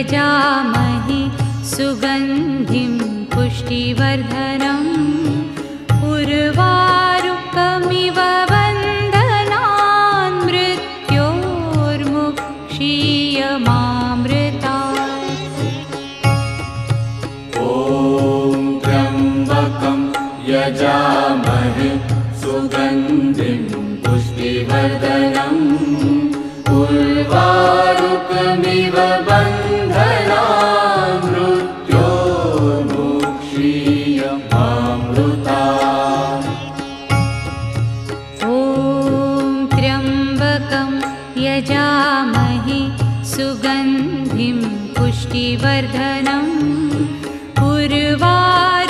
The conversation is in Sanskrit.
यजामहे सुगन्धिं पुष्टिवर्धनम् उर्वारुकमिव बन्धनान् मृत्योर्मुक्षीयमामृतात्। ॐ त्र्यम्बकं यजामहे सुगन्धिं पुष्टिवर्धनम् उर्वारुकमिव बन्धनान् मृत्योर्मुक्षीयमामृतात्। ॐ त्र्यम्बकं यजामहे सुगन्धिं पुष्टिवर्धनम् उर्वारुकमिव